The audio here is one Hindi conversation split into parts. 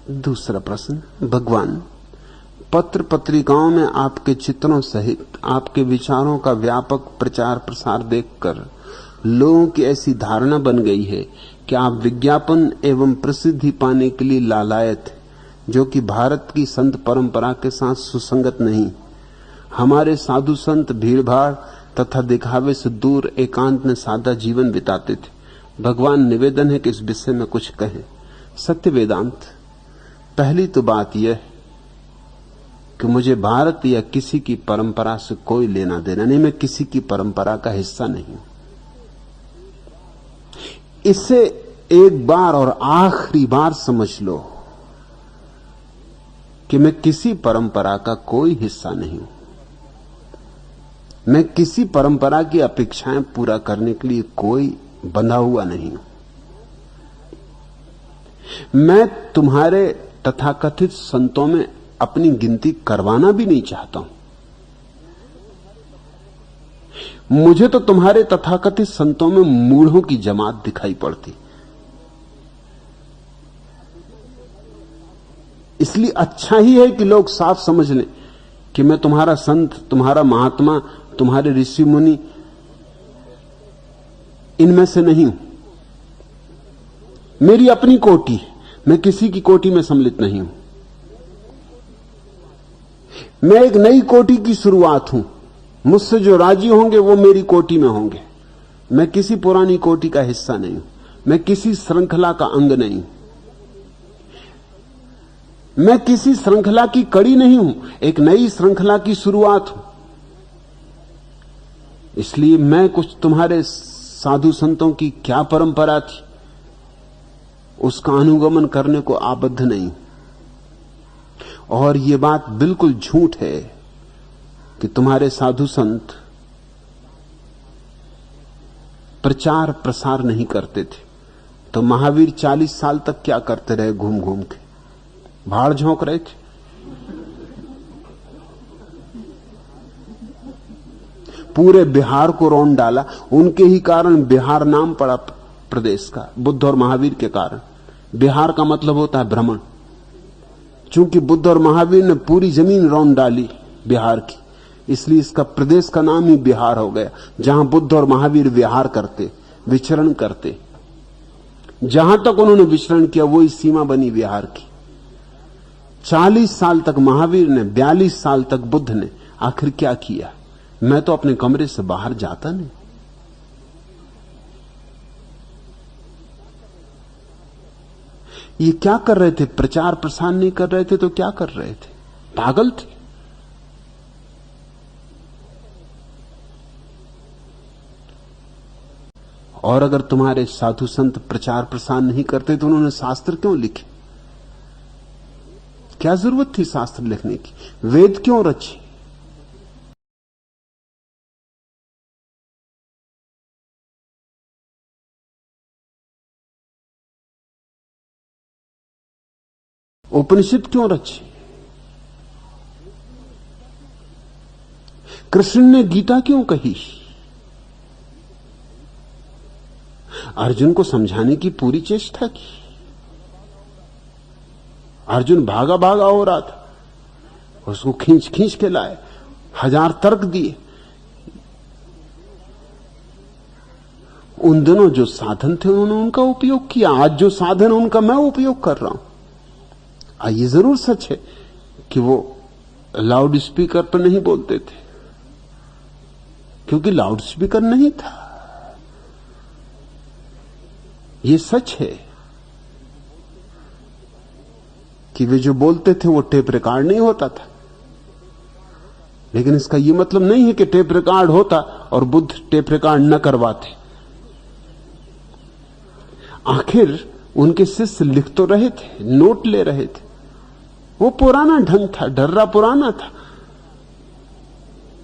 दूसरा प्रश्न, भगवान, पत्र पत्रिकाओं में आपके चित्रों सहित आपके विचारों का व्यापक प्रचार प्रसार देखकर लोगों की ऐसी धारणा बन गई है कि आप विज्ञापन एवं प्रसिद्धि पाने के लिए लालायत हैं, जो कि भारत की संत परंपरा के साथ सुसंगत नहीं। हमारे साधु संत भीड़भाड़ तथा दिखावे से दूर एकांत में सादा जीवन बिताते थे। भगवान, निवेदन है कि इस विषय में कुछ कहें। सत्य वेदांत, पहली तो बात यह है कि मुझे भारत या किसी की परंपरा से कोई लेना देना नहीं। मैं किसी की परंपरा का हिस्सा नहीं हूं। इसे एक बार और आखिरी बार समझ लो कि मैं किसी परंपरा का कोई हिस्सा नहीं हूं। मैं किसी परंपरा की अपेक्षाएं पूरा करने के लिए कोई बंधा हुआ नहीं हूं। मैं तुम्हारे तथाकथित संतों में अपनी गिनती करवाना भी नहीं चाहता हूं। मुझे तो तुम्हारे तथाकथित संतों में मूढ़ों की जमात दिखाई पड़ती। इसलिए अच्छा ही है कि लोग साफ समझ लें कि मैं तुम्हारा संत, तुम्हारा महात्मा, तुम्हारे ऋषि मुनि इनमें से नहीं हूं। मेरी अपनी कोटि है, मैं किसी की कोटि में सम्मिलित नहीं हूं। मैं एक नई कोटि की शुरुआत हूं। मुझसे जो राजी होंगे वो मेरी कोटि में होंगे। मैं किसी पुरानी कोटि का हिस्सा नहीं हूं। मैं किसी श्रृंखला का अंग नहीं हूं। मैं किसी श्रृंखला की कड़ी नहीं हूं। एक नई श्रृंखला की शुरुआत हूं। इसलिए मैं कुछ तुम्हारे साधु संतों की क्या परंपरा थी उसका अनुगमन करने को आबद्ध नहीं। और यह बात बिल्कुल झूठ है कि तुम्हारे साधु संत प्रचार प्रसार नहीं करते थे। तो महावीर 40 साल तक क्या करते रहे? घूम घूम के भाड़ झोंक रहे थे। पूरे बिहार को रौंद डाला। उनके ही कारण बिहार नाम पड़ा प्रदेश का, बुद्ध और महावीर के कारण। बिहार का मतलब होता है भ्रमण। चूंकि बुद्ध और महावीर ने पूरी जमीन रौंद डाली बिहार की, इसलिए इसका प्रदेश का नाम ही बिहार हो गया, जहां बुद्ध और महावीर विहार करते, विचरण करते। जहां तक उन्होंने विचरण किया वही सीमा बनी बिहार की। 40 साल तक महावीर ने, 42 साल तक बुद्ध ने। आखिर क्या किया? मैं तो अपने कमरे से बाहर जाता नहीं। ये क्या कर रहे थे? प्रचार प्रसार नहीं कर रहे थे तो क्या कर रहे थे? पागल थे। और अगर तुम्हारे साधु संत प्रचार प्रसार नहीं करते तो उन्होंने शास्त्र क्यों लिखे? क्या जरूरत थी शास्त्र लिखने की? वेद क्यों रचे? उपनिषद क्यों रचे? कृष्ण ने गीता क्यों कही? अर्जुन को समझाने की पूरी चेष्टा की। अर्जुन भागा भागा हो रहा था, उसको खींच खींच के लाए, 1000 तर्क दिए। उन दिनों जो साधन थे उन्होंने उनका उपयोग किया। आज जो साधन उनका मैं उपयोग कर रहा हूं। ये जरूर सच है कि वो लाउड स्पीकर पर नहीं बोलते थे, क्योंकि लाउड स्पीकर नहीं था। ये सच है कि वे जो बोलते थे वो टेप रिकॉर्ड नहीं होता था। लेकिन इसका यह मतलब नहीं है कि टेप रिकॉर्ड होता और बुद्ध टेप रिकॉर्ड न करवाते। आखिर उनके शिष्य लिख तो रहे थे, नोट ले रहे थे। वो पुराना ढंग था, डर्रा पुराना था।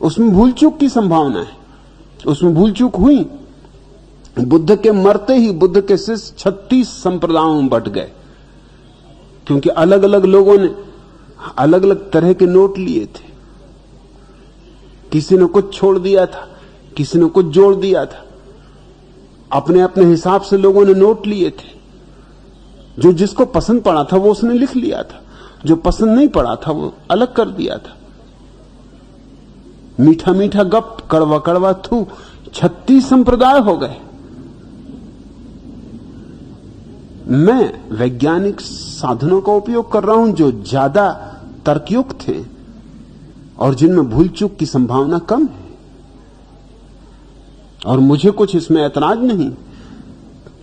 उसमें भूल चूक की संभावना है। उसमें भूल चूक हुई। बुद्ध के मरते ही बुद्ध के शिष्य 36 संप्रदायों में बंट गए, क्योंकि अलग अलग लोगों ने अलग अलग तरह के नोट लिए थे। किसी ने कुछ छोड़ दिया था, किसी ने कुछ जोड़ दिया था। अपने अपने हिसाब से लोगों ने नोट लिए थे। जो जिसको पसंद पड़ा था वो उसने लिख लिया था, जो पसंद नहीं पड़ा था वो अलग कर दिया था। मीठा मीठा गप, कड़वा कड़वा थू, 36 संप्रदाय हो गए। मैं वैज्ञानिक साधनों का उपयोग कर रहा हूं जो ज्यादा तर्कयुक्त थे और जिनमें भूल चूक की संभावना कम है, और मुझे कुछ इसमें ऐतराज नहीं।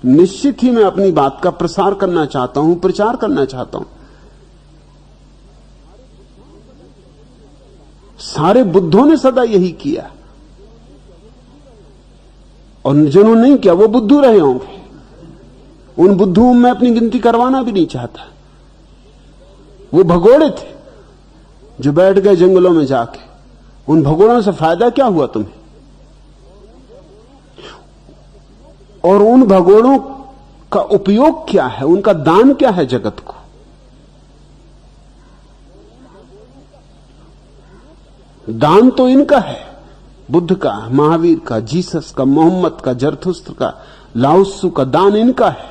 निश्चित ही मैं अपनी बात का प्रसार करना चाहता हूं, प्रचार करना चाहता हूं। सारे बुद्धों ने सदा यही किया, और जिन्होंने नहीं किया वो बुद्धू रहे होंगे। उन बुद्धुओं में अपनी गिनती करवाना भी नहीं चाहता। वो भगोड़े थे जो बैठ गए जंगलों में जाके। उन भगोड़ों से फायदा क्या हुआ तुम्हें? और उन भगोड़ों का उपयोग क्या है, उनका दान क्या है जगत को? दान तो इनका है, बुद्ध का, महावीर का, जीसस का, मोहम्मद का, जरथुस्त्र का, लाओत्सु का दान इनका है।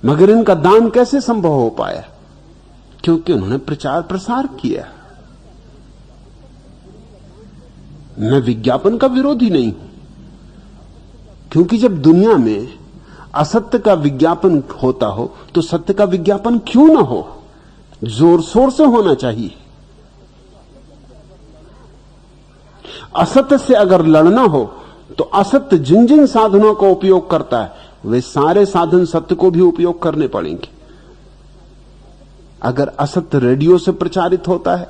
मगर इनका दान कैसे संभव हो पाया? क्योंकि उन्होंने प्रचार प्रसार किया। मैं विज्ञापन का विरोधी नहीं हूं, क्योंकि जब दुनिया में असत्य का विज्ञापन होता हो तो सत्य का विज्ञापन क्यों ना हो? जोर शोर से होना चाहिए। असत्य से अगर लड़ना हो तो असत्य जिन जिन साधनों का उपयोग करता है वे सारे साधन सत्य को भी उपयोग करने पड़ेंगे। अगर असत्य रेडियो से प्रचारित होता है,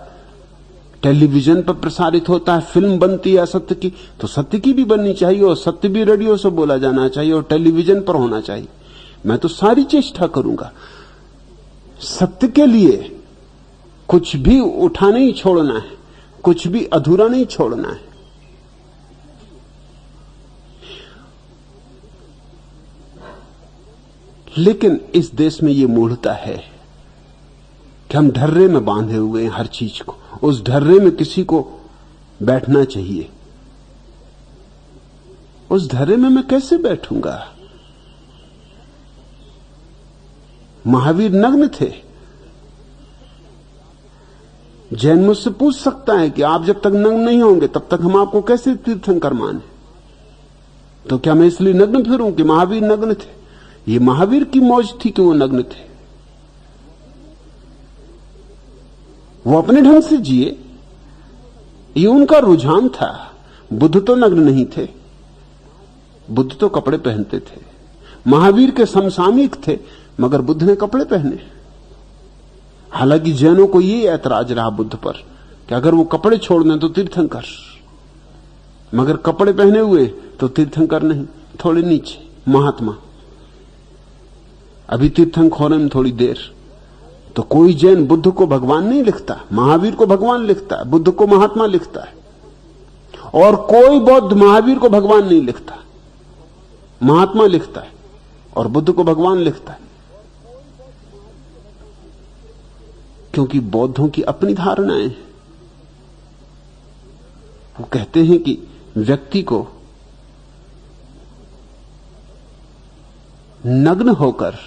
टेलीविजन पर प्रसारित होता है, फिल्म बनती है असत्य की, तो सत्य की भी बननी चाहिए, और सत्य भी रेडियो से बोला जाना चाहिए और टेलीविजन पर होना चाहिए। मैं तो सारी चेष्टा करूंगा। सत्य के लिए कुछ भी उठा नहीं छोड़ना है, कुछ भी अधूरा नहीं छोड़ना है। लेकिन इस देश में यह मूढ़ता है कि हम ढर्रे में बांधे हुए हैं हर चीज को। उस ढर्रे में किसी को बैठना चाहिए। उस ढर्रे में मैं कैसे बैठूंगा? महावीर नग्न थे। जैन मुझसे पूछ सकता है कि आप जब तक नग्न नहीं होंगे तब तक हम आपको कैसे तीर्थंकर माने? तो क्या मैं इसलिए नग्न फिरूं कि महावीर नग्न थे? ये महावीर की मौज थी कि वो नग्न थे। वो अपने ढंग से जिए, ये उनका रुझान था। बुद्ध तो नग्न नहीं थे, बुद्ध तो कपड़े पहनते थे। महावीर के समसामयिक थे, मगर बुद्ध ने कपड़े पहने। हालांकि जैनों को ये ऐतराज रहा बुद्ध पर कि अगर वो कपड़े छोड़ दें तो तीर्थंकर, मगर कपड़े पहने हुए तो तीर्थंकर नहीं, थोड़े नीचे महात्मा। अभी तीर्थंकर होने में थोड़ी देर। तो कोई जैन बुद्ध को भगवान नहीं लिखता, महावीर को भगवान लिखता है, बुद्ध को महात्मा लिखता है। और कोई बौद्ध महावीर को भगवान नहीं लिखता, महात्मा लिखता है, और बुद्ध को भगवान लिखता है। क्योंकि बौद्धों की अपनी धारणाएं हैं। वो कहते हैं कि व्यक्ति को नग्न होकर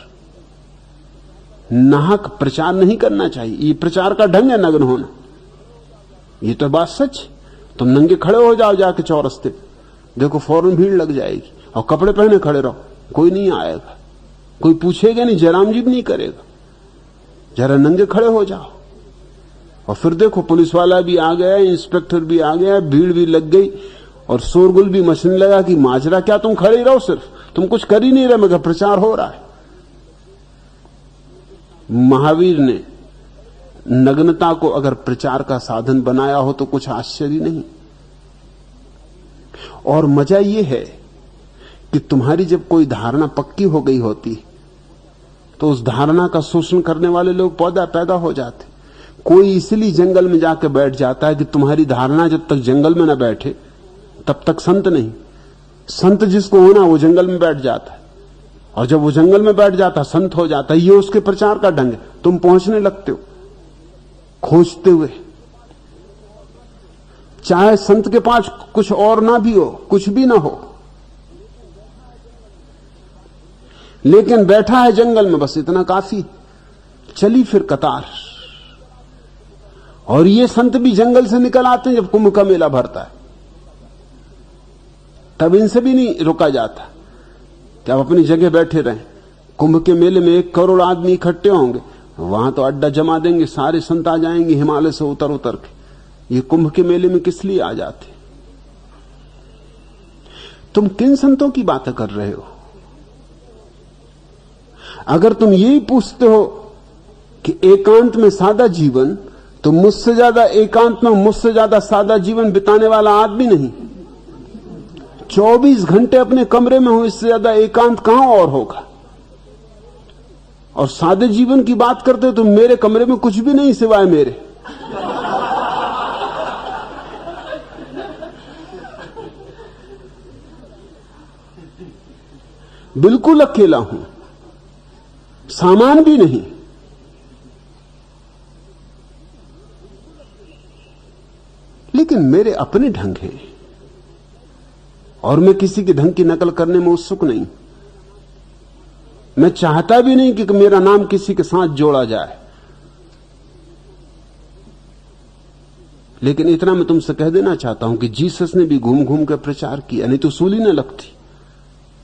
नाहक प्रचार नहीं करना चाहिए। ये प्रचार का ढंग है नग्न होना। ये तो बात सच। तुम नंगे खड़े हो जाओ जाके चौरस्ते, देखो फौरन भीड़ लग जाएगी। और कपड़े पहने खड़े रहो, कोई नहीं आएगा, कोई पूछेगा नहीं, जयराम जी भी नहीं करेगा। जरा नंगे खड़े हो जाओ और फिर देखो पुलिस वाला भी आ गया, इंस्पेक्टर भी आ गया, भीड़ भी लग गई और शोरगुल भी मचने लगा कि माजरा क्या, तुम खड़े ही रहो, सिर्फ तुम कुछ कर ही नहीं रहे, मगर प्रचार हो रहा है। महावीर ने नग्नता को अगर प्रचार का साधन बनाया हो तो कुछ आश्चर्य नहीं। और मजा यह है कि तुम्हारी जब कोई धारणा पक्की हो गई होती तो उस धारणा का शोषण करने वाले लोग पैदा हो जाते। कोई इसलिए जंगल में जाकर बैठ जाता है कि तुम्हारी धारणा जब तक जंगल में न बैठे तब तक संत नहीं। संत जिसको होना वो जंगल में बैठ जाता है, और जब वो जंगल में बैठ जाता संत हो जाता है। ये उसके प्रचार का ढंग है। तुम पहुंचने लगते हो खोजते हुए, चाहे संत के पास कुछ और ना भी हो, कुछ भी ना हो, लेकिन बैठा है जंगल में, बस इतना काफी। चली फिर कतार। और ये संत भी जंगल से निकल आते हैं जब कुंभ का मेला भरता है, तब इनसे भी नहीं रुका जाता कि आप अपनी जगह बैठे रहें। कुंभ के मेले में 1 करोड़ आदमी इकट्ठे होंगे, वहां तो अड्डा जमा देंगे, सारे संत आ जाएंगे हिमालय से उतर उतर के। ये कुंभ के मेले में किस लिए आ जाते? तुम किन संतों की बातें कर रहे हो? अगर तुम यही पूछते हो कि एकांत में सादा जीवन, तो मुझसे ज्यादा एकांत में, मुझसे ज्यादा सादा जीवन बिताने वाला आदमी नहीं। 24 घंटे अपने कमरे में हो, इससे ज्यादा एकांत कहां और होगा। और सादे जीवन की बात करते हो तो मेरे कमरे में कुछ भी नहीं सिवाय मेरे। बिल्कुल अकेला हूं, सामान भी नहीं। लेकिन मेरे अपने ढंग हैं और मैं किसी के ढंग की नकल करने में उत्सुक नहीं। मैं चाहता भी नहीं कि मेरा नाम किसी के साथ जोड़ा जाए। लेकिन इतना मैं तुमसे कह देना चाहता हूं कि जीसस ने भी घूम घूम कर प्रचार किया, नहीं तो सूली न लगती।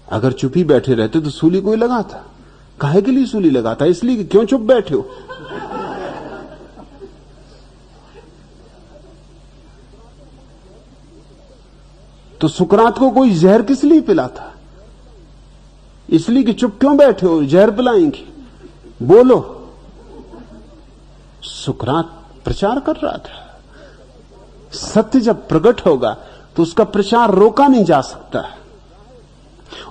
अगर चुप ही बैठे रहते तो सूली कोई लगाता। काहे के लिए सूली लगाता? इसलिए कि क्यों चुप बैठे हो। तो सुकरात को कोई जहर किस लिए पिलाता? इसलिए कि चुप क्यों बैठे हो, जहर पिलाएंगे। बोलो। सुकरात प्रचार कर रहा था। सत्य जब प्रकट होगा तो उसका प्रचार रोका नहीं जा सकता।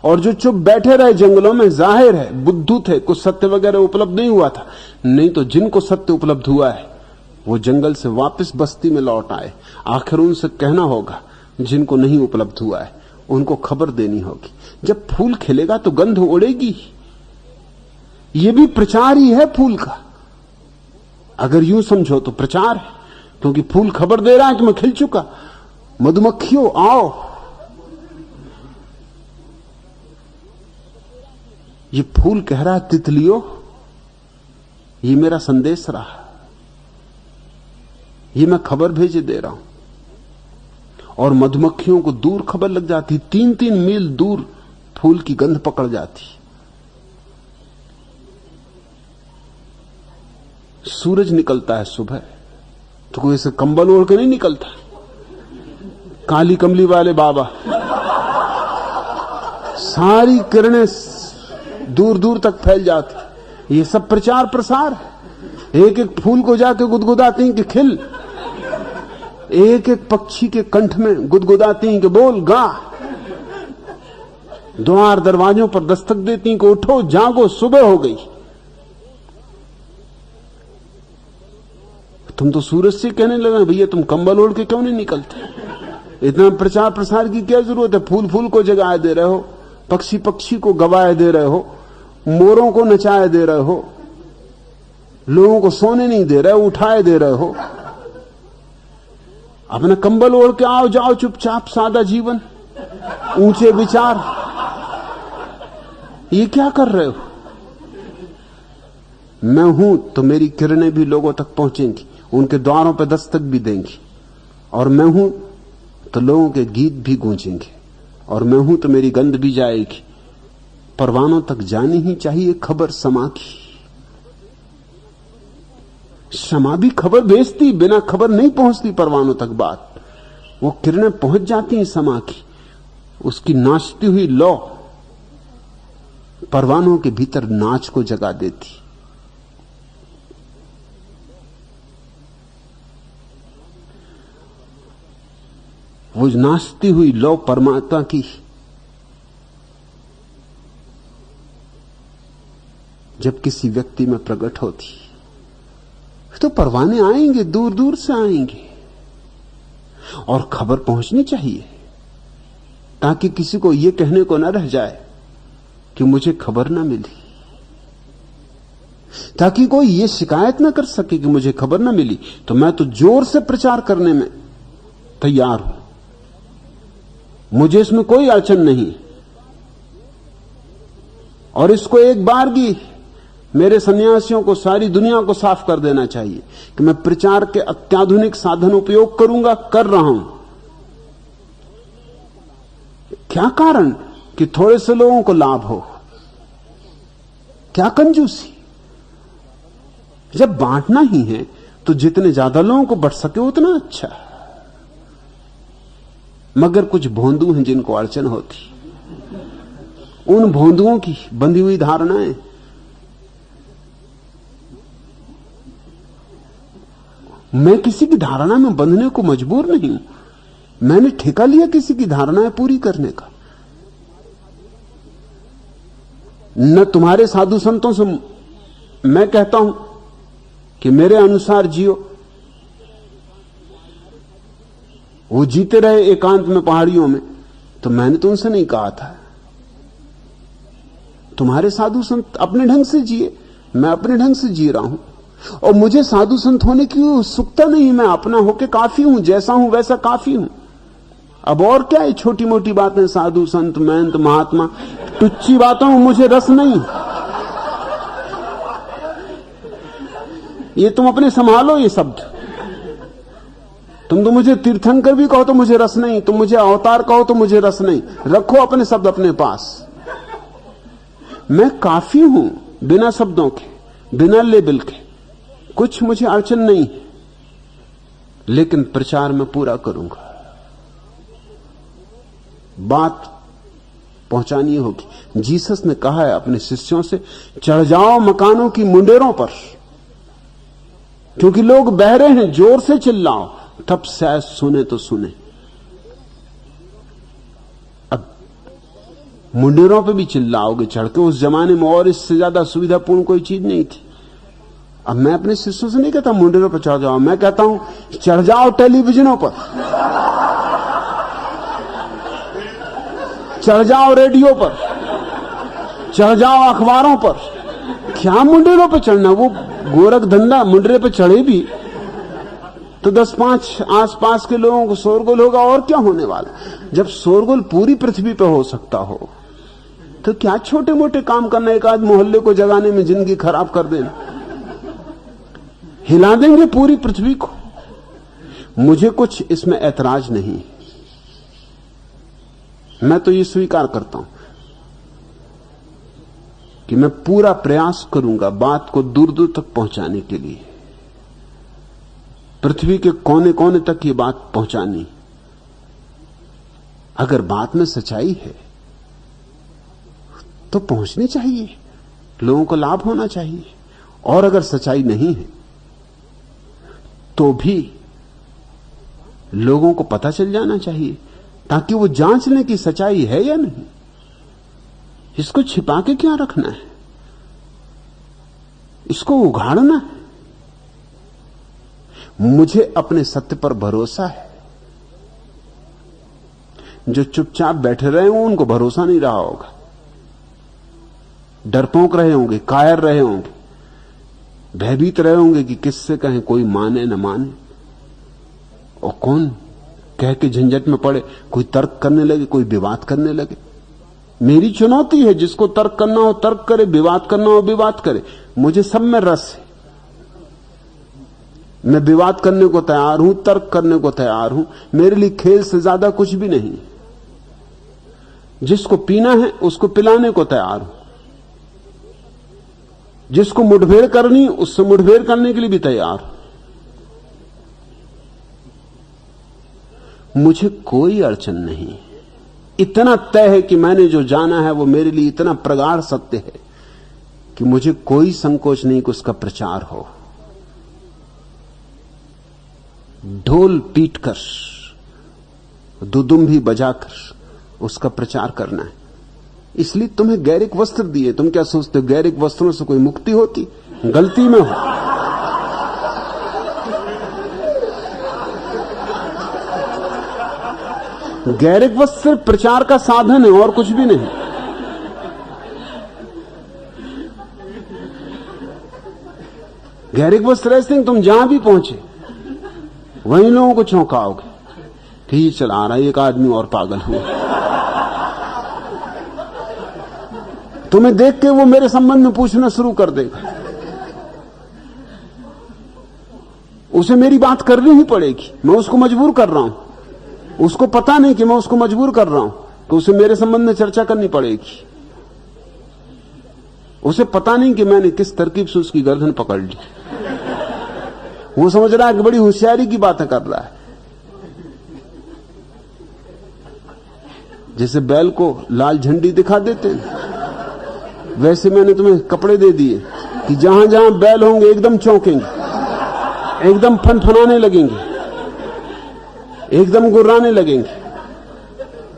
और जो चुप बैठे रहे जंगलों में, जाहिर है बुद्धू थे, कुछ सत्य वगैरह उपलब्ध नहीं हुआ था। नहीं तो जिनको सत्य उपलब्ध हुआ है वो जंगल से वापस बस्ती में लौट आए। आखिर उनसे कहना होगा, जिनको नहीं उपलब्ध हुआ है उनको खबर देनी होगी। जब फूल खिलेगा तो गंध उड़ेगी। ये भी प्रचार ही है फूल का। अगर यूं समझो तो प्रचार है, क्योंकि फूल खबर दे रहा है कि मैं खिल चुका। मधुमक्खियों आओ। ये फूल कह रहा है तितलियों, ये मेरा संदेश रहा, ये मैं खबर भेजे दे रहा हूं। और मधुमक्खियों को दूर खबर लग जाती, 3-3 मील दूर फूल की गंध पकड़ जाती। सूरज निकलता है सुबह तो कोई ऐसे कंबल ओढ़ के नहीं निकलता। काली कमली वाले बाबा, सारी किरणें दूर दूर तक फैल जाती। ये सब प्रचार प्रसार है। एक एक फूल को जाके गुदगुदाती हैं कि खिल, एक एक पक्षी के कंठ में गुदगुदाती हैं कि बोल, गा। द्वार दरवाजों पर दस्तक देती हैं कि उठो, जागो, सुबह हो गई। तुम तो सूरज से कहने लगे, भैया तुम कंबल ओढ़ के क्यों नहीं निकलते? इतना प्रचार प्रसार की क्या जरूरत है? फूल फूल को जगाए दे रहे हो, पक्षी पक्षी को गवाए दे रहे हो, मोरों को नचाए दे रहे हो, लोगों को सोने नहीं दे रहे हो, उठाए दे रहे हो। अपना कंबल ओढ़ के आओ जाओ चुपचाप, सादा जीवन, ऊंचे विचार। ये क्या कर रहे हो? मैं हूं तो मेरी किरणें भी लोगों तक पहुंचेंगी, उनके द्वारों पर दस्तक भी देंगी। और मैं हूं तो लोगों के गीत भी गूंजेंगे। और मैं हूं तो मेरी गंध भी जाएगी। परवानों तक जानी ही चाहिए खबर समा की। समा भी खबर भेजती, बिना खबर नहीं पहुंचती परवानों तक बात। वो किरणें पहुंच जाती हैं समा की। उसकी नाचती हुई लौ परवानों के भीतर नाच को जगा देती। वो नाचती हुई लौ परमात्मा की जब किसी व्यक्ति में प्रकट होती तो परवाने आएंगे, दूर दूर से आएंगे। और खबर पहुंचनी चाहिए ताकि किसी को यह कहने को न रह जाए कि मुझे खबर ना मिली, ताकि कोई यह शिकायत ना कर सके कि मुझे खबर ना मिली। तो मैं तो जोर से प्रचार करने में तैयार हूं, मुझे इसमें कोई अड़चन नहीं। और इसको एक बार की मेरे सन्यासियों को, सारी दुनिया को साफ कर देना चाहिए कि मैं प्रचार के अत्याधुनिक साधन उपयोग करूंगा, कर रहा हूं। क्या कारण कि थोड़े से लोगों को लाभ हो? क्या कंजूसी? जब बांटना ही है तो जितने ज्यादा लोगों को बढ़ सके उतना अच्छा। मगर कुछ भोंदू हैं जिनको अड़चन होती, उन भोंदुओं की बंधी हुई धारणाएं। मैं किसी की धारणा में बंधने को मजबूर नहीं हूं। मैंने ठेका लिया किसी की धारणाएं पूरी करने का। न तुम्हारे साधु संतों से मैं कहता हूं कि मेरे अनुसार जियो, वो जीते रहे एकांत में पहाड़ियों में, तो मैंने तो उनसे नहीं कहा था। तुम्हारे साधु संत अपने ढंग से जिए, मैं अपने ढंग से जी रहा हूं, और मुझे साधु संत होने की उत्सुकता नहीं। मैं अपना होके काफी हूं, जैसा हूं वैसा काफी हूं। अब और क्या है छोटी मोटी बातें, साधु संत महंत महात्मा, टुच्ची बातों में मुझे रस नहीं। ये तुम अपने संभालो ये शब्द। तुम तो मुझे तीर्थंकर भी कहो तो मुझे रस नहीं, तुम मुझे अवतार कहो तो मुझे रस नहीं। रखो अपने शब्द अपने पास। मैं काफी हूं बिना शब्दों के, बिना लेबल के। कुछ मुझे अड़चन नहीं है, लेकिन प्रचार में पूरा करूंगा। बात पहुंचानी होगी। जीसस ने कहा है अपने शिष्यों से, चढ़ जाओ मकानों की मुंडेरों पर, क्योंकि लोग बहरे हैं, जोर से चिल्लाओ, तब शायद सुने तो सुने। अब मुंडेरों पे भी चिल्लाओगे चढ़ के। उस जमाने में और इससे ज्यादा सुविधापूर्ण कोई चीज नहीं थी। अब मैं अपने शिष्यों से नहीं कहता मुंडेरों पर चढ़ जाओ, मैं कहता हूं चढ़ जाओ टेलीविजनों पर, चढ़ जाओ रेडियो पर, चढ़ जाओ अखबारों पर। क्या मुंडेरों पर चढ़ना? वो गोरख धंधा। मुंडरे पर चढ़े भी तो 10-5 आसपास के लोगों को शोरगुल होगा, और क्या होने वाला। जब शोरगुल पूरी पृथ्वी पर हो सकता हो तो क्या छोटे मोटे काम करना, एक आध मोहल्ले को जगाने में जिंदगी खराब कर देना। हिला देंगे पूरी पृथ्वी को। मुझे कुछ इसमें ऐतराज नहीं। मैं तो ये स्वीकार करता हूं कि मैं पूरा प्रयास करूंगा बात को दूर दूर तक पहुंचाने के लिए, पृथ्वी के कोने कोने तक ये बात पहुंचानी। अगर बात में सच्चाई है तो पहुंचनी चाहिए, लोगों को लाभ होना चाहिए। और अगर सच्चाई नहीं है तो भी लोगों को पता चल जाना चाहिए, ताकि वो जांच लें कि सच्चाई है या नहीं। इसको छिपा के क्या रखना है, इसको उघाड़ना है। मुझे अपने सत्य पर भरोसा है। जो चुपचाप बैठे रहे हों उनको भरोसा नहीं रहा होगा, डरपोक रहे होंगे, कायर रहे होंगे, भयभीत रहे होंगे कि किससे कहें, कोई माने न माने, और कौन कह के झंझट में पड़े। कोई तर्क करने लगे, कोई विवाद करने लगे। मेरी चुनौती है, जिसको तर्क करना हो तर्क करे, विवाद करना हो विवाद करे। मुझे सब में रस है। मैं विवाद करने को तैयार हूं, तर्क करने को तैयार हूं। मेरे लिए खेल से ज्यादा कुछ भी नहीं। जिसको पीना है उसको पिलाने को तैयार हूं, जिसको मुठभेड़ करनी उससे मुठभेड़ करने के लिए भी तैयार हूं। मुझे कोई अड़चन नहीं। इतना तय है कि मैंने जो जाना है वो मेरे लिए इतना प्रगाढ़ सत्य है कि मुझे कोई संकोच नहीं कि उसका प्रचार हो। ढोल पीटकर, दुदुम्भी बजाकर उसका प्रचार करना है। इसलिए तुम्हें गैरिक वस्त्र दिए। तुम क्या सोचते हो गैरिक वस्त्रों से कोई मुक्ति होती? गलती में हो। गैरिक वस्त्र सिर्फ प्रचार का साधन है और कुछ भी नहीं। गैरिक वस्त्र ऐसे तुम जहां भी पहुंचे वहीं लोगों को चौंकाओगे कि ये चला रहा है, एक आदमी और पागल हुआ। तुम्हें देख के वो मेरे संबंध में पूछना शुरू कर देगा। उसे मेरी बात करनी ही पड़ेगी। मैं उसको मजबूर कर रहा हूं। उसको पता नहीं कि मैं उसको मजबूर कर रहा हूं, तो उसे मेरे संबंध में चर्चा करनी पड़ेगी। उसे पता नहीं कि मैंने किस तरकीब से उसकी गर्दन पकड़ ली। वो समझ रहा है कि बड़ी होशियारी की बातें कर रहा है। जैसे बैल को लाल झंडी दिखा देते हैं, वैसे मैंने तुम्हें कपड़े दे दिए कि जहां जहां बैल होंगे एकदम चौंकेंगे, एकदम फनफनाने लगेंगे, एकदम गुर्राने लगेंगे।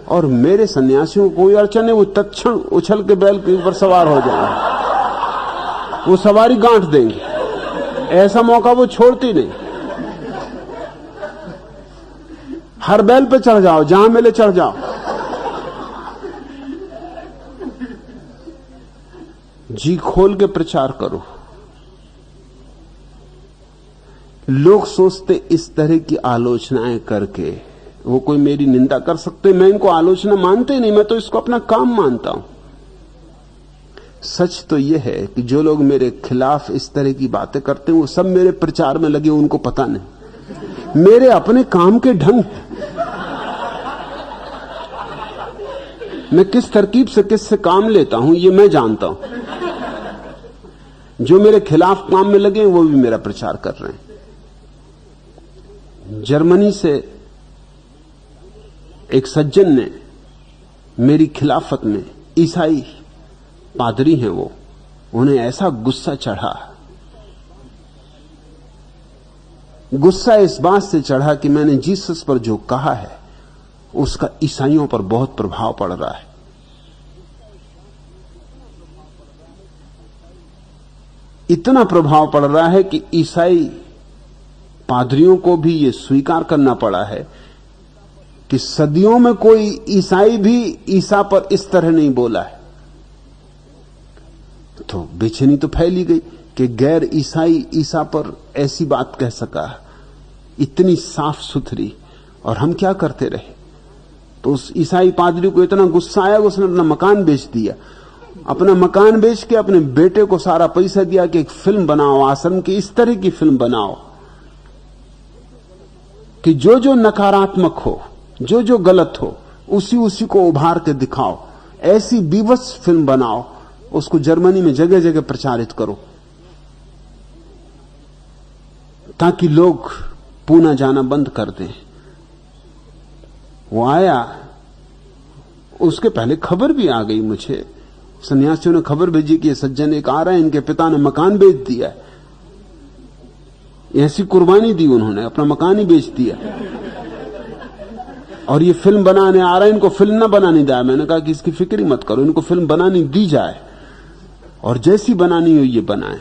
और मेरे सन्यासियों को कोई अड़चन है, वो तत्क्षण उछल के बैल के ऊपर सवार हो जाएंगे, वो सवारी गांठ देंगे। ऐसा मौका वो छोड़ती नहीं। हर बैल पे चढ़ जाओ, जहां मिले चढ़ जाओ। जी खोल के प्रचार करो। लोग सोचते इस तरह की आलोचनाएं करके वो कोई मेरी निंदा कर सकते। मैं इनको आलोचना मानते नहीं, मैं तो इसको अपना काम मानता हूं। सच तो यह है कि जो लोग मेरे खिलाफ इस तरह की बातें करते हैं वो सब मेरे प्रचार में लगे, उनको पता नहीं मेरे अपने काम के ढंग। मैं किस तरकीब से किससे काम लेता हूं ये मैं जानता हूं। जो मेरे खिलाफ काम में लगे वो भी मेरा प्रचार कर रहे हैं। जर्मनी से एक सज्जन ने मेरी खिलाफत में, ईसाई पादरी हैं वो, उन्हें ऐसा गुस्सा चढ़ा। गुस्सा इस बात से चढ़ा कि मैंने जीसस पर जो कहा है उसका ईसाइयों पर बहुत प्रभाव पड़ रहा है। इतना प्रभाव पड़ रहा है कि ईसाई पादरियों को भी यह स्वीकार करना पड़ा है कि सदियों में कोई ईसाई भी ईसा पर इस तरह नहीं बोला है। तो बेचैनी तो फैली गई कि गैर ईसाई ईसा पर ऐसी बात कह सका, इतनी साफ सुथरी, और हम क्या करते रहे। तो उस ईसाई पादरी को इतना गुस्सा आया, उसने अपना मकान बेच दिया। अपना मकान बेच के अपने बेटे को सारा पैसा दिया कि एक फिल्म बनाओ, आश्रम की इस तरह की फिल्म बनाओ कि जो जो नकारात्मक हो, जो जो गलत हो, उसी उसी को उभार के दिखाओ। ऐसी बीभत्स फिल्म बनाओ, उसको जर्मनी में जगह जगह प्रचारित करो ताकि लोग पूना जाना बंद कर दें। वो आया, उसके पहले खबर भी आ गई मुझे। सन्यासियों ने खबर भेजी कि ये सज्जन एक आ रहे हैं, इनके पिता ने मकान बेच दिया है। ऐसी कुर्बानी दी उन्होंने, अपना मकान ही बेच दिया, और ये फिल्म बनाने आ रहा है। इनको फिल्म ना बनानी जाए। मैंने कहा कि इसकी फिक्र ही मत करो, इनको फिल्म बनानी दी जाए और जैसी बनानी हो ये बनाए।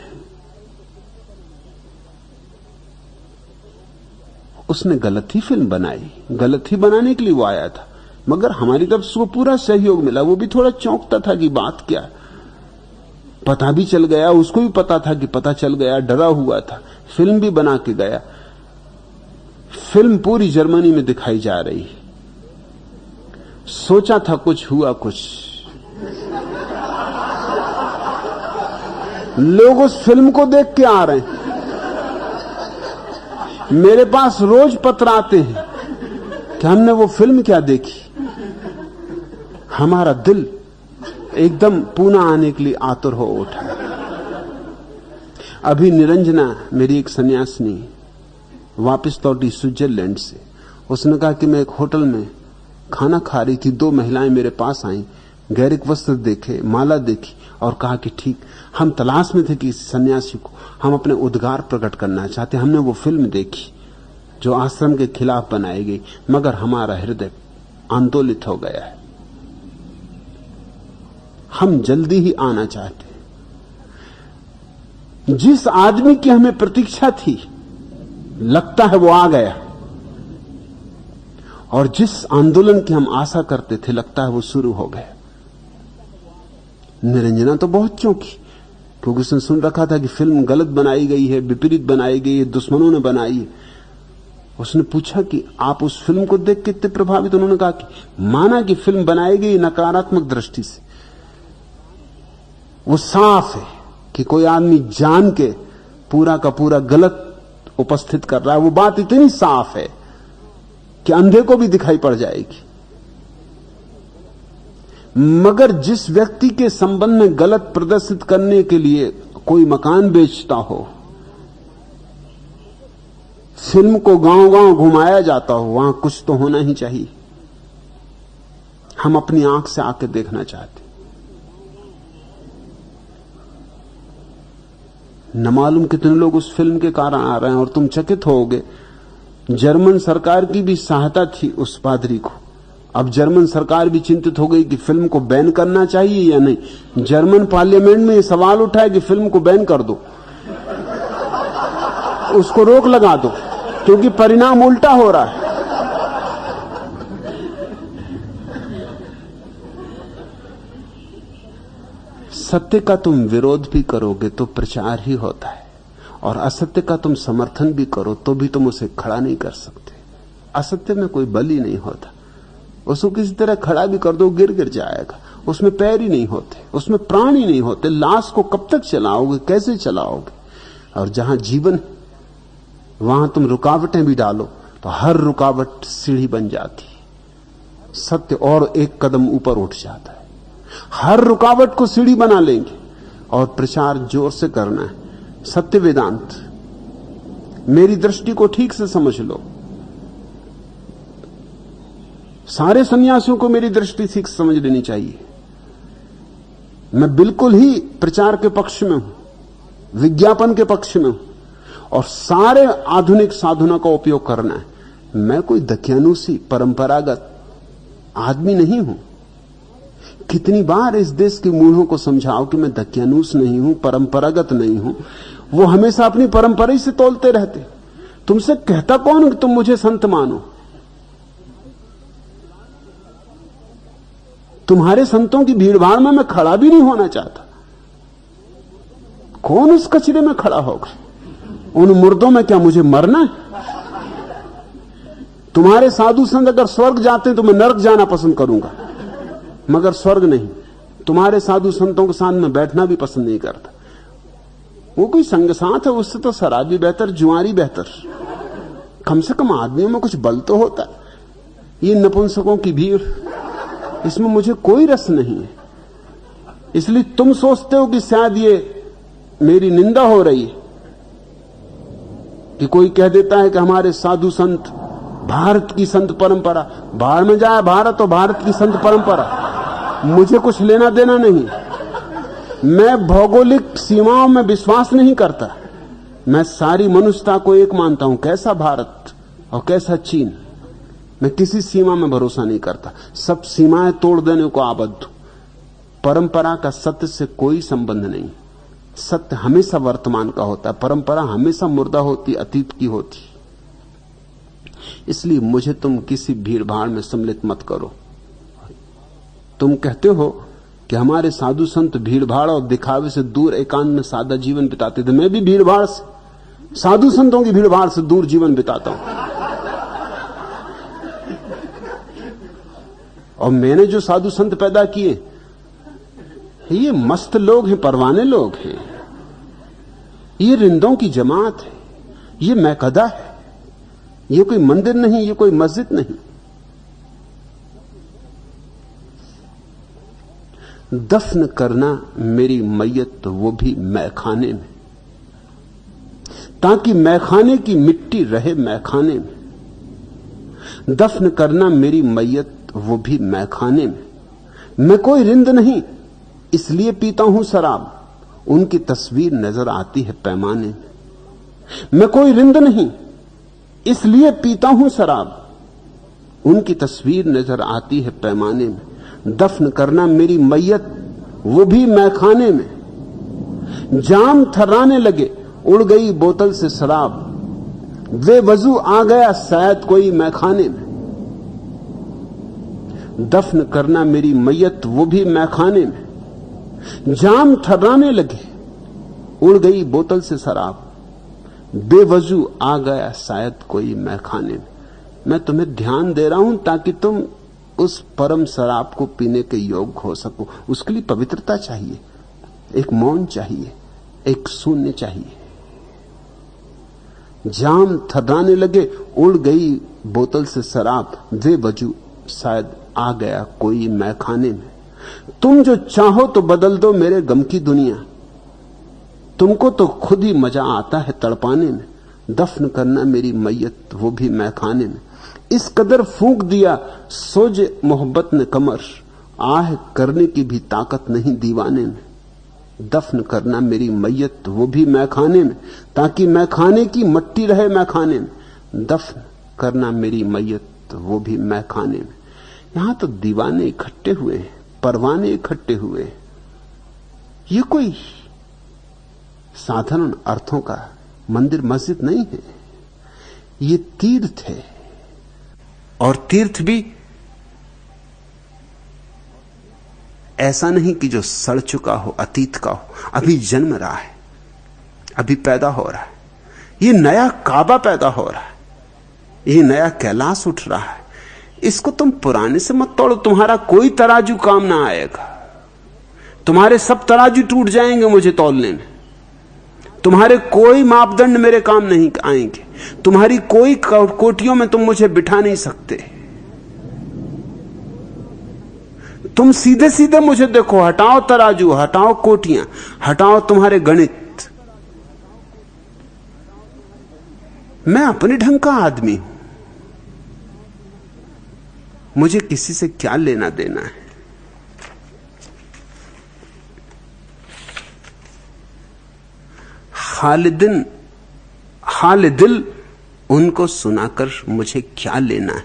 उसने गलत ही फिल्म बनाई, गलत ही बनाने के लिए वो आया था, मगर हमारी तरफ से वो पूरा सहयोग मिला। वो भी थोड़ा चौंकता था कि बात क्या, पता भी चल गया, उसको भी पता था कि पता चल गया, डरा हुआ था। फिल्म भी बना के गया। फिल्म पूरी जर्मनी में दिखाई जा रही। सोचा था कुछ, हुआ कुछ। लोग उस फिल्म को देख के आ रहे हैं। मेरे पास रोज पत्र आते हैं कि हमने वो फिल्म क्या देखी। हमारा दिल एकदम पूना आने के लिए आतुर हो उठा। अभी निरंजना, मेरी एक सन्यासिनी, वापस लौटी स्विट्जरलैंड से। उसने कहा कि मैं एक होटल में खाना खा रही थी, 2 महिलाएं मेरे पास आईं, गैरिक वस्त्र देखे, माला देखी और कहा कि ठीक, हम तलाश में थे कि इस सन्यासी को हम अपने उद्गार प्रकट करना चाहते। हमने वो फिल्म देखी जो आश्रम के खिलाफ बनाई गई, मगर हमारा हृदय आंदोलित हो गया है। हम जल्दी ही आना चाहते। जिस आदमी की हमें प्रतीक्षा थी, लगता है वो आ गया, और जिस आंदोलन की हम आशा करते थे, लगता है वो शुरू हो गया। निरंजना तो बहुत चौंकी, क्योंकि उसने सुन रखा था कि फिल्म गलत बनाई गई है, विपरीत बनाई गई है, दुश्मनों ने बनाई है। उसने पूछा कि आप उस फिल्म को देख के इतने प्रभावित? उन्होंने कहा कि माना कि फिल्म बनाई गई नकारात्मक दृष्टि से, वो साफ है कि कोई आदमी जान के पूरा का पूरा गलत उपस्थित कर रहा है। वो बात इतनी साफ है कि अंधे को भी दिखाई पड़ जाएगी। मगर जिस व्यक्ति के संबंध में गलत प्रदर्शित करने के लिए कोई मकान बेचता हो, फिल्म को गांव-गांव घुमाया जाता हो, वहां कुछ तो होना ही चाहिए। हम अपनी आंख से आके देखना चाहते। न मालूम कितने लोग उस फिल्म के कारण आ रहे हैं। और तुम चकित होगे, जर्मन सरकार की भी सहायता थी उस पादरी को। अब जर्मन सरकार भी चिंतित हो गई कि फिल्म को बैन करना चाहिए या नहीं। जर्मन पार्लियामेंट में यह सवाल उठा है कि फिल्म को बैन कर दो, उसको रोक लगा दो, क्योंकि परिणाम उल्टा हो रहा है। सत्य का तुम विरोध भी करोगे तो प्रचार ही होता है, और असत्य का तुम समर्थन भी करो तो भी तुम उसे खड़ा नहीं कर सकते। असत्य में कोई बल ही नहीं होता। उसको किसी तरह खड़ा भी कर दो, गिर जाएगा। उसमें पैर ही नहीं होते, उसमें प्राण ही नहीं होते। लाश को कब तक चलाओगे, कैसे चलाओगे? और जहां जीवन वहां तुम रुकावटें भी डालो तो हर रुकावट सीढ़ी बन जाती। सत्य और एक कदम ऊपर उठ जाता है। हर रुकावट को सीढ़ी बना लेंगे और प्रचार जोर से करना है। सत्य वेदांत, मेरी दृष्टि को ठीक से समझ लो। सारे सन्यासियों को मेरी दृष्टि ठीक से समझ लेनी चाहिए। मैं बिल्कुल ही प्रचार के पक्ष में हूं, विज्ञापन के पक्ष में हूं, और सारे आधुनिक साधना का उपयोग करना है। मैं कोई दकियानूसी परंपरागत आदमी नहीं हूं। कितनी बार इस देश के मूढ़ों को समझाओ कि मैं दकियानूस नहीं हूं, परंपरागत नहीं हूं। वो हमेशा अपनी परंपरा ही से तोलते रहते। तुमसे कहता कौन कि तुम मुझे संत मानो? तुम्हारे संतों की भीड़भाड़ में मैं खड़ा भी नहीं होना चाहता। कौन उस कचरे में खड़ा होगा? उन मुर्दों में क्या मुझे मरना है? तुम्हारे साधु संत अगर स्वर्ग जाते हैं तो मैं नरक जाना पसंद करूंगा, मगर स्वर्ग नहीं। तुम्हारे साधु संतों के साथ में बैठना भी पसंद नहीं करता। वो कोई संग साथ है, उससे तो शराबी बेहतर, जुआरी बेहतर। कम से कम आदमियों में कुछ बल तो होता। ये नपुंसकों की भीड़, इसमें मुझे कोई रस नहीं है। इसलिए तुम सोचते हो कि शायद ये मेरी निंदा हो रही है कि कोई कह देता है कि हमारे साधु संत, भारत की संत परंपरा, बाहर में जाए भारत और भारत की संत परंपरा, मुझे कुछ लेना देना नहीं। मैं भौगोलिक सीमाओं में विश्वास नहीं करता। मैं सारी मनुष्यता को एक मानता हूं। कैसा भारत और कैसा चीन, मैं किसी सीमा में भरोसा नहीं करता। सब सीमाएं तोड़ देने को आबद्ध हूं। परंपरा का सत्य से कोई संबंध नहीं। सत्य हमेशा वर्तमान का होता है, परंपरा हमेशा मुर्दा होती, अतीत की होती। इसलिए मुझे तुम किसी भीड़ भाड़ में सम्मिलित मत करो। तुम कहते हो कि हमारे साधु संत भीड़ भाड़ और दिखावे से दूर एकांत में सादा जीवन बिताते थे। मैं भी भीड़ भाड़ से, साधु संतों की भीड़ भाड़ से दूर जीवन बिताता हूं। और मैंने जो साधु संत पैदा किए, ये मस्त लोग हैं, परवाने लोग हैं। ये रिंदों की जमात है, ये मैकदा है। ये कोई मंदिर नहीं, ये कोई मस्जिद नहीं। दफन करना मेरी मैयत वो भी मैखाने में, ताकि मैखाने की मिट्टी रहे मैखाने में। दफन करना मेरी मैयत वो भी मैखाने में। मैं कोई रिंद नहीं, इसलिए पीता हूं शराब, उनकी तस्वीर नजर आती है पैमाने में। मैं कोई रिंद नहीं, इसलिए पीता हूं शराब, उनकी तस्वीर नजर आती है पैमाने में। दफन करना मेरी मैयत वो भी मैखाने में। जाम थर्राने लगे, उड़ गई बोतल से शराब, वे वजू आ गया शायद कोई मैखाने में। दफन करना मेरी मैयत वो भी मैखाने में। जाम थर्राने लगे, उड़ गई बोतल से शराब, बेवजू आ गया शायद कोई मैखाने में। मैं तुम्हें ध्यान दे रहा हूं ताकि तुम उस परम शराब को पीने के योग्य हो सको। उसके लिए पवित्रता चाहिए। एक मौन चाहिए, एक शून्य चाहिए। जाम थर्राने लगे, उड़ गई बोतल से शराब, बेवजू शायद आ गया कोई मैखाने में। तुम जो चाहो तो बदल दो मेरे गम की दुनिया, तुमको तो खुद ही मजा आता है तड़पाने में। दफन करना मेरी मैयत वो भी मैखाने में। इस कदर फूंक दिया सोजे मोहब्बत ने कमर, आह करने की भी ताकत नहीं दीवाने में। दफन करना मेरी मैयत वो भी मैखाने में, ताकि मैखाने की मट्टी रहे मैखाने में। दफन करना मेरी मैयत वो भी मैखाने में। यहां तो दीवाने इकट्ठे हुए हैं, परवाने इकट्ठे हुए हैं। ये कोई साधारण अर्थों का मंदिर मस्जिद नहीं है, ये तीर्थ है। और तीर्थ भी ऐसा नहीं कि जो सड़ चुका हो, अतीत का हो, अभी जन्म रहा है, अभी पैदा हो रहा है। ये नया काबा पैदा हो रहा है, ये नया कैलाश उठ रहा है। इसको तुम पुराने से मत तोड़ो, तुम्हारा कोई तराजू काम ना आएगा। तुम्हारे सब तराजू टूट जाएंगे मुझे तौलने में। तुम्हारे कोई मापदंड मेरे काम नहीं आएंगे। तुम्हारी कोई कोटियों में तुम मुझे बिठा नहीं सकते। तुम सीधे सीधे मुझे देखो, हटाओ तराजू, हटाओ कोटियां, हटाओ तुम्हारे गणित। मैं अपने ढंग का आदमी हूं, मुझे किसी से क्या लेना देना है। हाल दिल उनको सुनाकर मुझे क्या लेना है,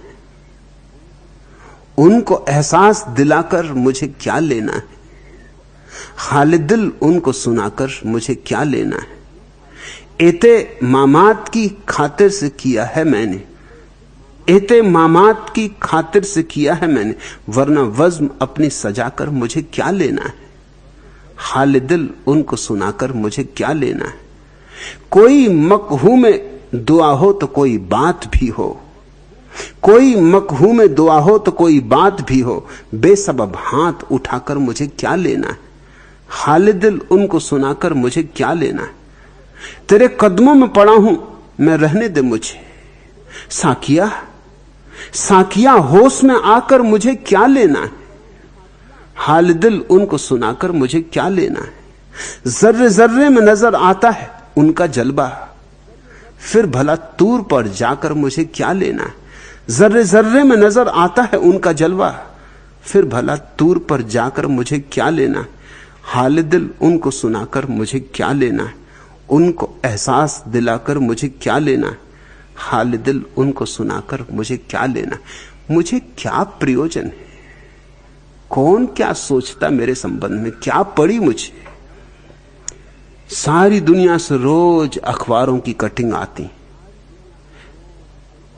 उनको एहसास दिलाकर मुझे क्या लेना है। हाल दिल उनको सुनाकर मुझे क्या लेना है। एते मामात की खातिर से किया है मैंने, एते मामात की खातिर से किया है मैंने, वरना वज्म अपनी सजाकर मुझे क्या लेना है। हाल दिल उनको सुनाकर मुझे क्या लेना है। कोई मकहू में दुआ हो तो कोई बात भी हो, कोई मकहू में दुआ हो तो कोई बात भी हो, बेसबब हाथ उठाकर मुझे क्या लेना है। हाल दिल उनको सुनाकर मुझे क्या लेना है। तेरे कदमों में पड़ा हूं मैं, रहने दे मुझे। साकिया साकिया होश में आकर मुझे क्या लेना है। हाल दिल उनको सुनाकर मुझे क्या लेना है। जर्रे जर्रे में नजर आता है उनका जलवा, फिर भला तूर पर जाकर मुझे क्या लेना है। जर्रे जर्रे में नजर आता है उनका जलवा, फिर भला तूर पर जाकर मुझे क्या लेना है। हाल दिल उनको सुनाकर मुझे क्या लेना है, उनको एहसास दिलाकर मुझे क्या लेना है। हाल दिल उनको सुनाकर मुझे क्या लेना है। मुझे क्या प्रयोजन है, कौन क्या सोचता मेरे संबंध में, क्या पड़ी मुझे। सारी दुनिया से रोज अखबारों की कटिंग आती,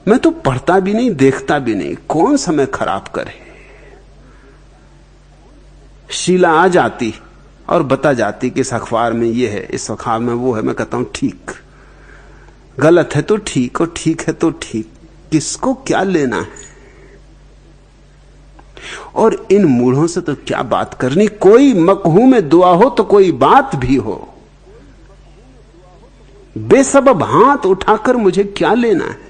मैं तो पढ़ता भी नहीं, देखता भी नहीं, कौन समय खराब करे। शीला आ जाती और बता जाती कि इस अखबार में ये है, इस अखबार में वो है। मैं कहता हूं ठीक, गलत है तो ठीक और ठीक है तो ठीक, किसको क्या लेना है। और इन मूढ़ों से तो क्या बात करनी। कोई मकहू में दुआ हो तो कोई बात भी हो, बेसबब हाथ उठाकर मुझे क्या लेना है।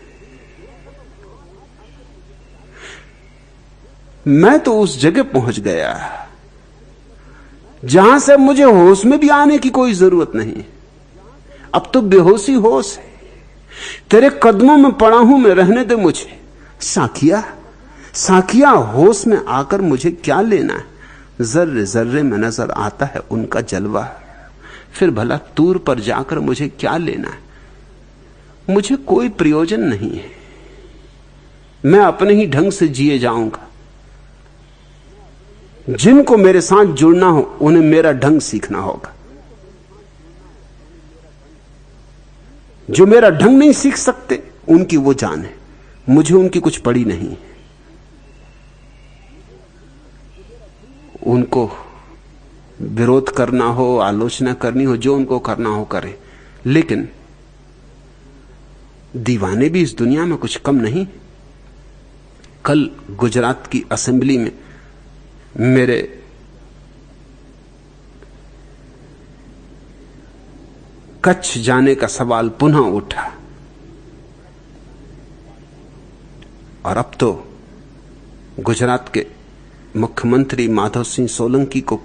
मैं तो उस जगह पहुंच गया जहां से मुझे होश में भी आने की कोई जरूरत नहीं। अब तो बेहोशी होश है। तेरे कदमों में पड़ा हूं मैं, रहने दे मुझे। साकिया साकिया होश में आकर मुझे क्या लेना है। जर्रे जर्रे में नजर आता है उनका जलवा, फिर भला तूर पर जाकर मुझे क्या लेना है। मुझे कोई प्रयोजन नहीं है, मैं अपने ही ढंग से जिए जाऊंगा। जिनको मेरे साथ जुड़ना हो उन्हें मेरा ढंग सीखना होगा। जो मेरा ढंग नहीं सीख सकते उनकी वो जान है, मुझे उनकी कुछ पड़ी नहीं। उनको विरोध करना हो, आलोचना करनी हो, जो उनको करना हो करें, लेकिन दीवाने भी इस दुनिया में कुछ कम नहीं। कल गुजरात की असेंबली में मेरे कच्छ जाने का सवाल पुनः उठा और अब तो गुजरात के मुख्यमंत्री माधव सिंह सोलंकी को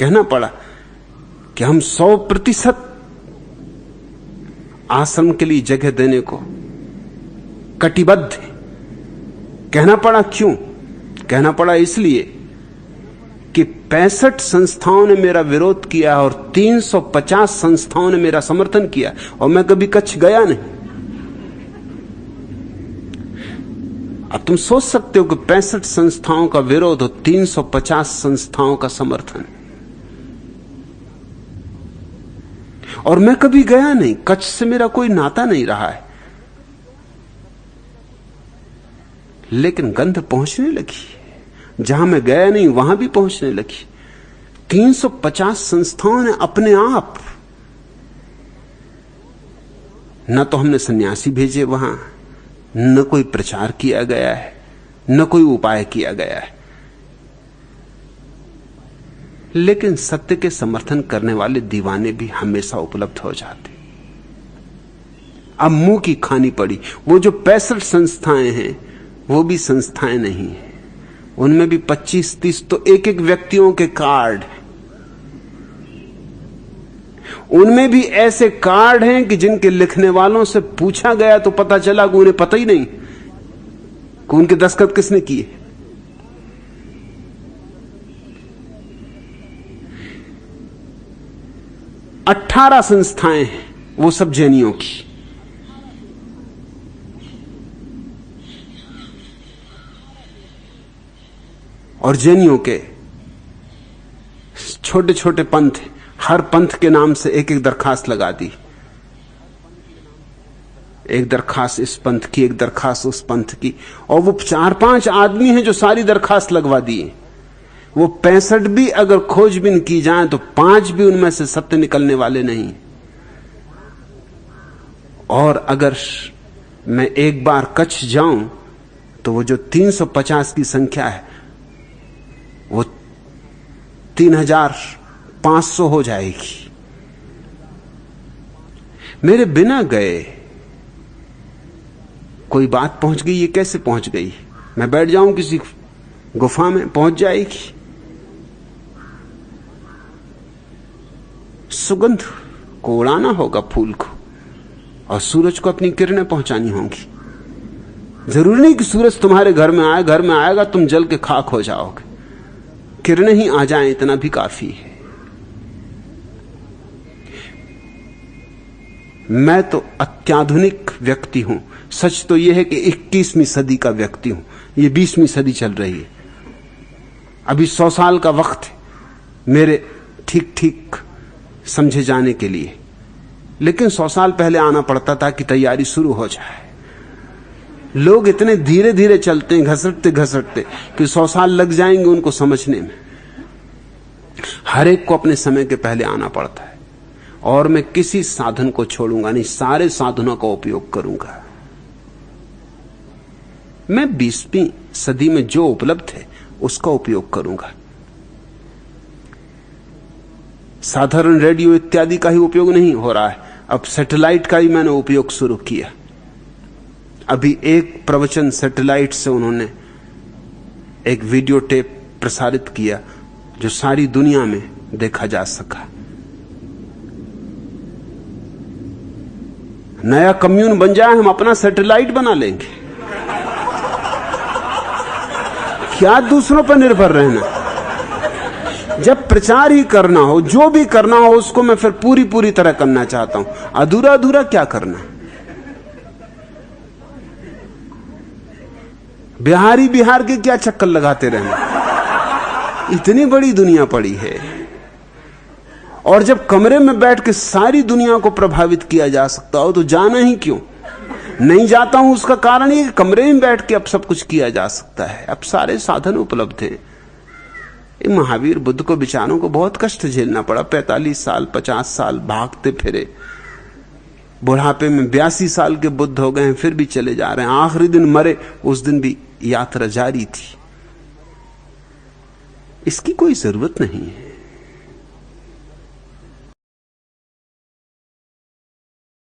कहना पड़ा कि हम 100% आश्रम के लिए जगह देने को कटिबद्ध हैं। कहना पड़ा क्यों? कहना पड़ा इसलिए कि 65 संस्थाओं ने मेरा विरोध किया और 350 संस्थाओं ने मेरा समर्थन किया और मैं कभी कच्छ गया नहीं। अब तुम सोच सकते हो कि 65 संस्थाओं का विरोध और 350 संस्थाओं का समर्थन, और मैं कभी गया नहीं। कच्छ से मेरा कोई नाता नहीं रहा है, लेकिन गंध पहुंचने लगी। जहां मैं गया नहीं वहां भी पहुंचने लगी। 350 संस्थाओं ने अपने आप, न तो हमने सन्यासी भेजे वहां, न कोई प्रचार किया गया है, न कोई उपाय किया गया है, लेकिन सत्य के समर्थन करने वाले दीवाने भी हमेशा उपलब्ध हो जाते। अब मुंह की खानी पड़ी। वो जो 65 संस्थाएं हैं वो भी संस्थाएं नहीं है, उनमें भी 25-30 तो एक एक व्यक्तियों के कार्ड, उनमें भी ऐसे कार्ड हैं कि जिनके लिखने वालों से पूछा गया तो पता चला कि उन्हें पता ही नहीं कि उनके दस्तखत किसने किए। अठारह संस्थाएं हैं, वो सब जैनियों की। और जैनियों के छोटे छोटे पंथ, हर पंथ के नाम से एक एक दरखास्त लगा दी। एक दरखास्त इस पंथ की, एक दरखास्त उस पंथ की, और वो 4-5 आदमी हैं जो सारी दरखास्त लगवा दिए। वो 65 भी अगर खोजबीन की जाए तो 5 भी उनमें से सत्य निकलने वाले नहीं। और अगर मैं एक बार कच्छ जाऊं तो वो जो 350 की संख्या है वो 3500 हो जाएगी। मेरे बिना गए कोई बात पहुंच गई, ये कैसे पहुंच गई? मैं बैठ जाऊं किसी गुफा में, पहुंच जाएगी। सुगंध को उड़ाना होगा, फूल को, और सूरज को अपनी किरणें पहुंचानी होंगी। जरूरी नहीं कि सूरज तुम्हारे घर में आए, घर में आएगा तुम जल के खाक हो जाओगे। किरणें ही आ जाएं इतना भी काफी है। मैं तो अत्याधुनिक व्यक्ति हूं। सच तो यह है कि 21वीं सदी का व्यक्ति हूं। ये 20वीं सदी चल रही है। अभी 100 साल का वक्त है मेरे ठीक ठीक समझे जाने के लिए, लेकिन 100 साल पहले आना पड़ता था कि तैयारी शुरू हो जाए। लोग इतने धीरे धीरे चलते हैं, घसटते घसटते, कि 100 साल लग जाएंगे उनको समझने में। हर एक को अपने समय के पहले आना पड़ता है। और मैं किसी साधन को छोड़ूंगा नहीं, सारे साधनों का उपयोग करूंगा। मैं 20वीं सदी में जो उपलब्ध है उसका उपयोग करूंगा। साधारण रेडियो इत्यादि का ही उपयोग नहीं हो रहा है, अब सैटेलाइट का ही मैंने उपयोग शुरू किया। अभी एक प्रवचन सैटेलाइट से उन्होंने एक वीडियो टेप प्रसारित किया जो सारी दुनिया में देखा जा सका। नया कम्यून बन जाए, हम अपना सैटेलाइट बना लेंगे। क्या दूसरों पर निर्भर रहना? जब प्रचार ही करना हो, जो भी करना हो, उसको मैं फिर पूरी पूरी तरह करना चाहता हूं। अधूरा अधूरा क्या करना? बिहारी बिहार के क्या चक्कर लगाते रहना? इतनी बड़ी दुनिया पड़ी है। और जब कमरे में बैठ के सारी दुनिया को प्रभावित किया जा सकता हो तो जाना ही क्यों? नहीं जाता हूं उसका कारण ये कि कमरे में बैठ के अब सब कुछ किया जा सकता है। अब सारे साधन उपलब्ध हैं। महावीर बुद्ध को बेचारों को बहुत कष्ट झेलना पड़ा। 45 साल 50 साल भागते फिरे, बुढ़ापे में 82 साल के बुद्ध हो गए हैं, फिर भी चले जा रहे हैं। आखिरी दिन मरे, उस दिन भी यात्रा जारी थी। इसकी कोई जरूरत नहीं है।